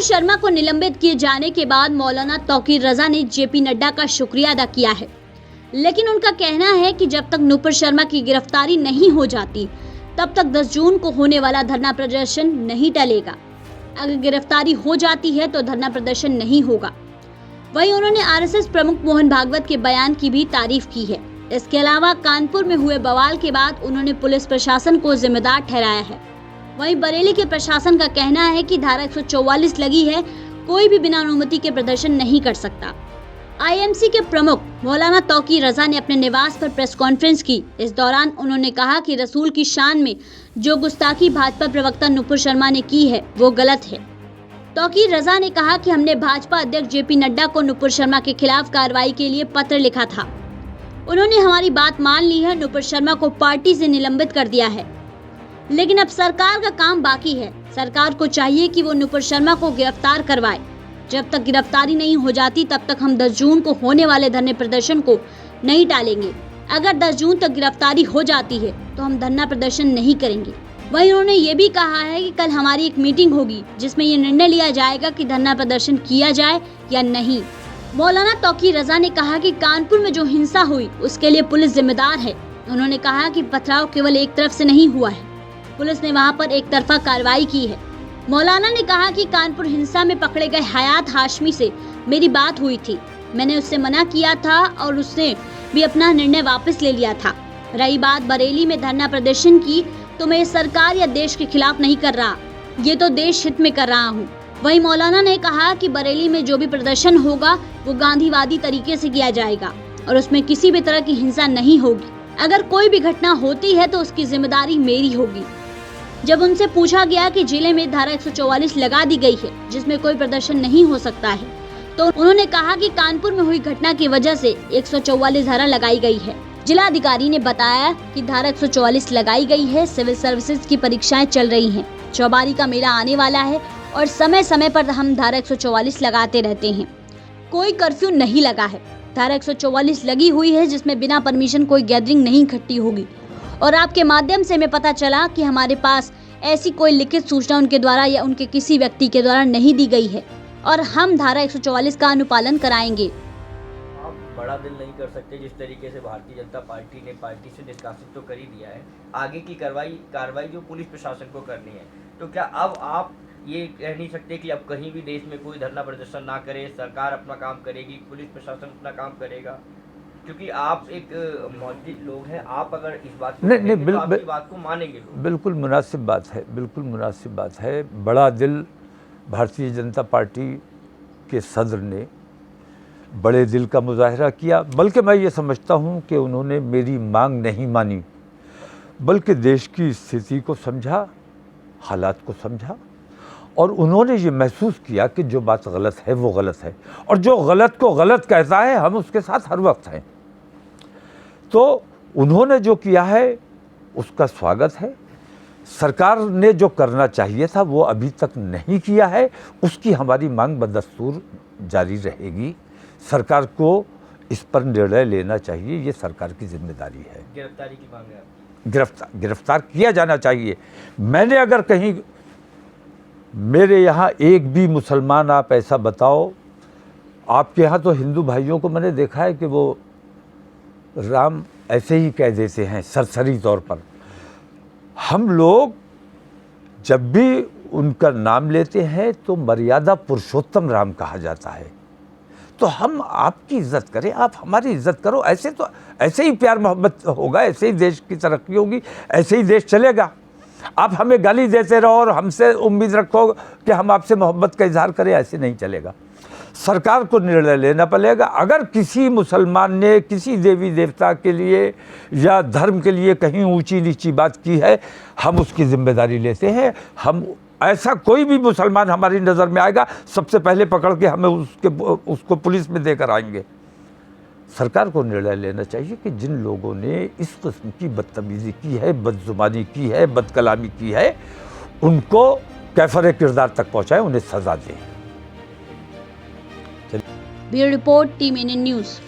शर्मा को निलंबित किए जाने के बाद मौलाना तौकीर रजा ने जेपी नड्डा का शुक्रिया अदा किया है, लेकिन उनका कहना है कि जब तक नुपुर शर्मा की गिरफ्तारी नहीं हो जाती तब तक 10 जून को होने वाला धरना प्रदर्शन नहीं टलेगा। अगर गिरफ्तारी हो जाती है तो धरना प्रदर्शन नहीं होगा। वहीं उन्होंने आरएसएस प्रमुख मोहन भागवत के बयान की भी तारीफ की है। इसके अलावा कानपुर में हुए बवाल के बाद उन्होंने पुलिस प्रशासन को जिम्मेदार ठहराया है। वहीं बरेली के प्रशासन का कहना है कि धारा 144 लगी है, कोई भी बिना अनुमति के प्रदर्शन नहीं कर सकता। आईएमसी के प्रमुख मौलाना तौकीर रजा ने अपने निवास पर प्रेस कॉन्फ्रेंस की। इस दौरान उन्होंने कहा कि रसूल की शान में जो गुस्ताखी भाजपा प्रवक्ता नुपुर शर्मा ने की है वो गलत है। तौकीर रजा ने कहा कि हमने भाजपा अध्यक्ष जेपी नड्डा को नुपुर शर्मा के खिलाफ कार्रवाई के लिए पत्र लिखा था। उन्होंने हमारी बात मान ली है। नुपुर शर्मा को पार्टी से निलंबित कर दिया है, लेकिन अब सरकार का काम बाकी है। सरकार को चाहिए कि वो नुपुर शर्मा को गिरफ्तार करवाए। जब तक गिरफ्तारी नहीं हो जाती तब तक हम 10 जून को होने वाले धरने प्रदर्शन को नहीं टालेंगे। अगर 10 जून तक गिरफ्तारी हो जाती है तो हम धरना प्रदर्शन नहीं करेंगे। वहीं उन्होंने ये भी कहा है कि कल हमारी एक मीटिंग होगी जिसमें ये निर्णय लिया जाएगा कि धरना प्रदर्शन किया जाए या नहीं। मौलाना तौकीर रजा ने कहा कि कानपुर में जो हिंसा हुई उसके लिए पुलिस जिम्मेदार है। उन्होंने कहा कि पथराव केवल एक तरफ से नहीं हुआ है, पुलिस ने वहां पर एक तरफा कार्रवाई की है। मौलाना ने कहा कि कानपुर हिंसा में पकड़े गए हयात हाशमी से मेरी बात हुई थी। मैंने उससे मना किया था और उसने भी अपना निर्णय वापस ले लिया था। रही बात बरेली में धरना प्रदर्शन की, तो मैं सरकार या देश के खिलाफ नहीं कर रहा, ये तो देश हित में कर रहा हूँ। वहीं मौलाना ने कहा कि बरेली में जो भी प्रदर्शन होगा वो गांधीवादी तरीके से किया जाएगा और उसमें किसी भी तरह की हिंसा नहीं होगी। अगर कोई भी घटना होती है तो उसकी जिम्मेदारी मेरी होगी। जब उनसे पूछा गया कि जिले में धारा 144 लगा दी गई है जिसमें कोई प्रदर्शन नहीं हो सकता है, तो उन्होंने कहा कि कानपुर में हुई घटना की वजह से 144 धारा लगाई गई है। जिला अधिकारी ने बताया कि धारा 144 लगाई गई है। सिविल सर्विसेज की परीक्षाएं चल रही हैं, चौबारी का मेला आने वाला है और समय समय पर हम धारा 144 लगाते रहते हैं। कोई कर्फ्यू नहीं लगा है। धारा 144 लगी हुई है जिसमें बिना परमिशन कोई गैदरिंग नहीं इकट्ठी होगी। और आपके माध्यम से हमें पता चला कि हमारे पास ऐसी कोई लिखित सूचना उनके द्वारा या उनके किसी व्यक्ति के द्वारा नहीं दी गई है और हम धारा 144 का अनुपालन कराएंगे। आप बड़ा दिल नहीं कर सकते जिस तरीके से भारतीय जनता पार्टी ने पार्टी से निष्कासित तो कर ही दिया है, आगे की कार्रवाई जो पुलिस प्रशासन को करनी है, तो क्या अब आप ये कह नहीं सकते कि अब कहीं भी देश में कोई धरना प्रदर्शन ना करे, सरकार अपना काम करेगी, पुलिस प्रशासन अपना काम करेगा? क्योंकि आप एक मौजूद लोग हैं, आप अगर इस बात को तो आपकी बात को मानेंगे लोग। बिल्कुल मुनासिब बात है, बिल्कुल मुनासिब बात है। बड़ा दिल भारतीय जनता पार्टी के सदर ने बड़े दिल का मुजाहरा किया, बल्कि मैं ये समझता हूँ कि उन्होंने मेरी मांग नहीं मानी, बल्कि देश की स्थिति को समझा, हालात को समझा और उन्होंने ये महसूस किया कि जो बात गलत है वो गलत है और जो गलत को गलत कहता है हम उसके साथ हर वक्त हैं। तो उन्होंने जो किया है उसका स्वागत है। सरकार ने जो करना चाहिए था वो अभी तक नहीं किया है, उसकी हमारी मांग बदस्तूर जारी रहेगी। सरकार को इस पर निर्णय लेना चाहिए, ये सरकार की जिम्मेदारी है। गिरफ्तारी की मांग है, गिरफ्तार किया जाना चाहिए। मैंने अगर कहीं मेरे यहाँ एक भी मुसलमान आप ऐसा बताओ, आपके यहाँ तो हिंदू भाइयों को मैंने देखा है कि वो राम ऐसे ही कह देते हैं सरसरी तौर पर। हम लोग जब भी उनका नाम लेते हैं तो मर्यादा पुरुषोत्तम राम कहा जाता है। तो हम आपकी इज्जत करें, आप हमारी इज्जत करो। ऐसे ही प्यार मोहब्बत होगा, ऐसे ही देश की तरक्की होगी, ऐसे ही देश चलेगा। आप हमें गाली देते रहो और हमसे उम्मीद रखो कि हम आपसे मोहब्बत का इजहार करें, ऐसे नहीं चलेगा। सरकार को निर्णय लेना पड़ेगा। अगर किसी मुसलमान ने किसी देवी देवता के लिए या धर्म के लिए कहीं ऊंची नीची बात की है, हम उसकी जिम्मेदारी लेते हैं। हम ऐसा कोई भी मुसलमान हमारी नज़र में आएगा, सबसे पहले पकड़ के हमें उसको पुलिस में देकर आएंगे। सरकार को निर्णय लेना चाहिए कि जिन लोगों ने इस किस्म की बदतमीज़ी की है, बदजुबानी की है, बदकलामी की है, उनको कैफरे किरदार तक पहुँचाएं, उन्हें सज़ा दें। Bureau report, team Indian news.